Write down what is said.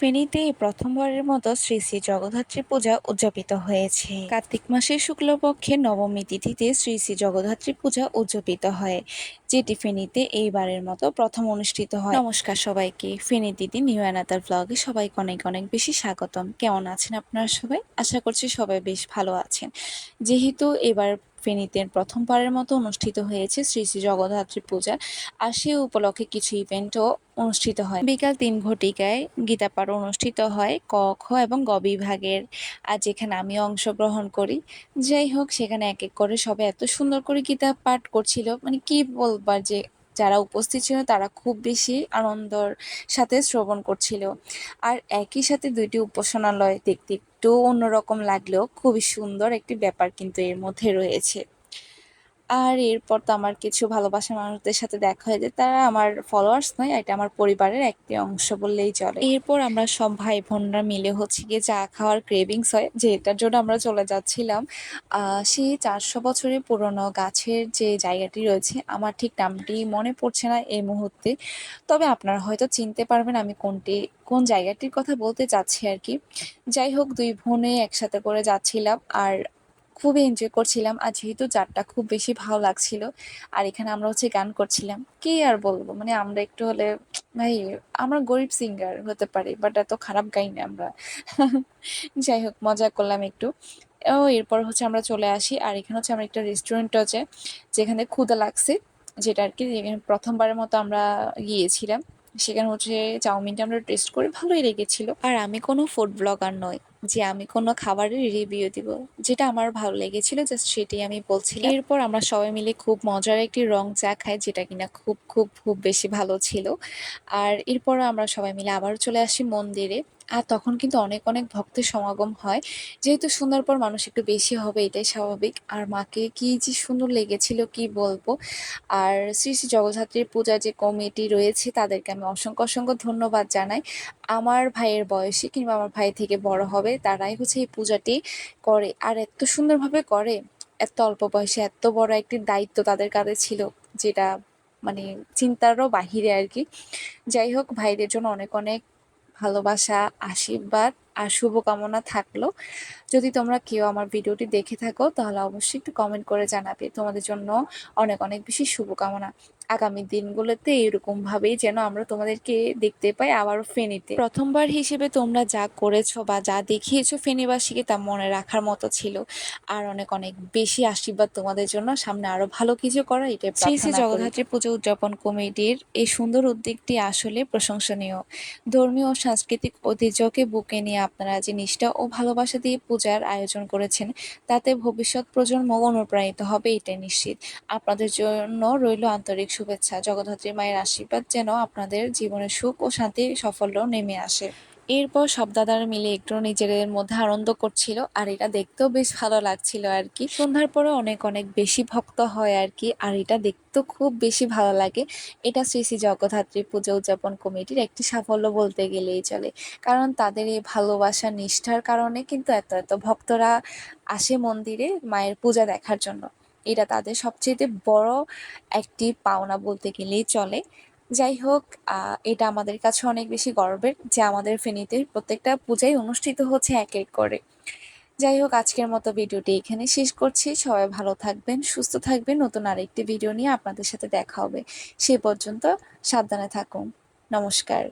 ফেনীতে এই প্রথমবারের মতো শ্রী শ্রী জগদ্ধাত্রী পূজা উদযাপিত হয়েছে। কার্তিক মাসের শুক্লপক্ষের নবমী তিথিতে শ্রী শ্রী জগদ্ধাত্রী পূজা উদযাপিত হয়, যেটি ফেনীতে এইবারের মতো প্রথম অনুষ্ঠিত হয়। নমস্কার সবাইকে, ফেনী দিদি নিউ অ্যানাদার ব্লগে সবাইকে অনেক অনেক বেশি স্বাগতম। কেমন আছেন আপনারা সবাই? আশা করছি সবাই বেশ ভালো আছেন। যেহেতু এবার ফেনীতে প্রথমবারের মতো অনুষ্ঠিত হয়েছে শ্রী শ্রী জগদ্ধাত্রী পূজা, আর সে উপলক্ষে কিছু ইভেন্টও অনুষ্ঠিত হয়। বিকাল ৩ ঘটিকায় গীতাপাঠ অনুষ্ঠিত হয় ক, খ এবং গ বিভাগের, আর যেখানে আমি অংশগ্রহণ করি। যাই হোক, সেখানে এক এক করে সবাই এত সুন্দর করে গীতা পাঠ করছিল, মানে কি বলবার, যে যারা উপস্থিত ছিল তারা খুব বেশি আনন্দর সাথে শ্রবণ করছিল। আর একই সাথে দুইটি উপাসনালয় দেখতে একটু অন্যরকম লাগলেও খুবই সুন্দর একটি ব্যাপার কিন্তু এর মধ্যে রয়েছে। আর এরপর তো আমার কিছু ভালোবাসার মানুষদের সাথে দেখা হয়ে যায়, তারা আমার ফলোয়ার্স নয়, এটা আমার পরিবারের একটি অংশ বললেই চলে। এরপর আমরা সব ভাই বোনরা মিলে হচ্ছে গিয়ে চা খাওয়ার ক্রেভিংস হয়, যেটার জন্য আমরা চলে যাচ্ছিলাম সেই 400 বছরের পুরনো গাছের যে জায়গাটি রয়েছে, আমার ঠিক নামটি মনে পড়ছে না এই মুহূর্তে, তবে আপনারা হয়তো চিনতে পারবেন আমি কোন জায়গাটির কথা বলতে চাচ্ছি আর কি। যাই হোক, দুই বোনে একসাথে করে যাচ্ছিলাম আর খুবই এনজয় করছিলাম। আর যেহেতু চারটা খুব বেশি ভালো লাগছিল, আর এখানে আমরা হচ্ছে গান করছিলাম, কি আর বলবো, মানে আমরা একটু হলে ভাই, আমরা গরিব সিঙ্গার হতে পারি, বাট এত খারাপ গাই না আমরা। যাই হোক, মজা করলাম একটু। এরপর হচ্ছে আমরা চলে আসি, আর এখানে হচ্ছে আমরা একটা রেস্টুরেন্ট আছে যেখানে ক্ষুধা লাগছে, যেটা আর কি যেখানে প্রথমবারের মতো আমরা গিয়েছিলাম। সেখানে হচ্ছে চাউমিনটা আমরা টেস্ট করে ভালোই লেগেছিল। আর আমি কোনো ফুড ব্লগার নই যে আমি কোনো খাবারের রিভিউ দিব, যেটা আমার ভালো লেগেছিল জাস্ট সেটাই আমি বলছিলাম। এরপর আমরা সবাই মিলে খুব মজার একটি রং চা খাই, যেটা কিনা খুব খুব খুব বেশি ভালো ছিল। আর এরপর আমরা সবাই মিলে আবার চলে আসি মন্দিরে। আর তখন কিন্তু অনেক অনেক ভক্তের সমাগম হয়, যেহেতু সন্ধ্যার পর মানুষ একটু বেশি হবে, এটাই স্বাভাবিক। আর মাকে কি যে সুন্দর লেগেছিল কি বলবো। আর শ্রী শ্রী জগদ্ধাত্রীর পূজা যে কমিটি রয়েছে তাদেরকে আমি অসংখ্য অসংখ্য ধন্যবাদ জানাই। আমার ভাইয়ের বয়সী কিংবা আমার ভাই থেকে বড় হবে তারাই হচ্ছে এই পূজাটি করে, আর এত সুন্দরভাবে করে। এত অল্প বয়সে এত বড় একটি দায়িত্ব তাদের কাঁধে ছিল, যেটা মানে চিন্তারও বাহিরে আর কি। যাই হোক, ভাইদের জন্য অনেক অনেক ভালোবাসা, আশীর্বাদ আর শুভকামনা থাকলো। যদি তোমরা কেউ আমার ভিডিওটি দেখে থাকো তাহলে অবশ্যই একটু কমেন্ট করে জানাবে। তোমাদের জন্য অনেক অনেক বেশি শুভকামনা। আগামী দিনগুলোতে এরকম ভাবেই যেন আমরা তোমাদেরকে দেখতে পাই আবারও ফেনীতে। প্রথমবার হিসেবে তোমরা যা করেছো বা যা দেখিয়েছো ফেনীবাসীকে, তা মনে রাখার মতো ছিল। আর অনেক অনেক বেশি আশীর্বাদ তোমাদের জন্য, সামনে আরো ভালো কিছু করা, এটাই শ্রী শ্রী প্রার্থনা করি। জগদ্ধাত্রী পুজো উদযাপন কমিটির এই সুন্দর উদ্যোগটি আসলে প্রশংসনীয়। ধর্মীয় ও সাংস্কৃতিক ঐতিহ্যকে বুকে নিয়ে আপনারা যে নিষ্ঠা ও ভালোবাসা দিয়ে পূজার আয়োজন করেছেন, তাতে ভবিষ্যৎ প্রজন্ম অনুপ্রাণিত হবে, এটাই নিশ্চিত। আপনাদের জন্য রইল আন্তরিক শুভেচ্ছা। জগদ্ধাত্রী মায়ের আশীর্বাদ যেন আপনাদের জীবনে সুখ ও শান্তি সাফল্য নেমে আসে। এরপর সব দাদারা মিলে একটু নিজেদের মধ্যে আনন্দ করছিল, আর এটা দেখতেও বেশ ভালো লাগছিল আর কি। সন্ধ্যার পরে অনেক অনেক বেশি ভক্ত হয় আর কি, আর এটা দেখতেও খুব বেশি ভালো লাগে। এটা শ্রী শ্রী জগদ্ধাত্রী পূজা উদযাপন কমিটির একটি সাফল্য বলতে গেলেই চলে, কারণ তাদের এই ভালোবাসা নিষ্ঠার কারণে কিন্তু এত এত ভক্তরা আসে মন্দিরে মায়ের পূজা দেখার জন্য। এটা তাদের সবচেয়ে বড় একটি পাওনা বলতে গেলেই চলে। যাই হোক, এটা আমাদের কাছে অনেক বেশি গর্বের যে আমাদের ফেনীতে প্রত্যেকটা পূজাই অনুষ্ঠিত হচ্ছে এক এক করে। যাই হোক, আজকের মতো ভিডিওটি এখানে শেষ করছি। সবাই ভালো থাকবেন, সুস্থ থাকবেন। নতুন আরেকটি ভিডিও নিয়ে আপনাদের সাথে দেখা হবে। সে পর্যন্ত সাবধানে থাকুন। নমস্কার।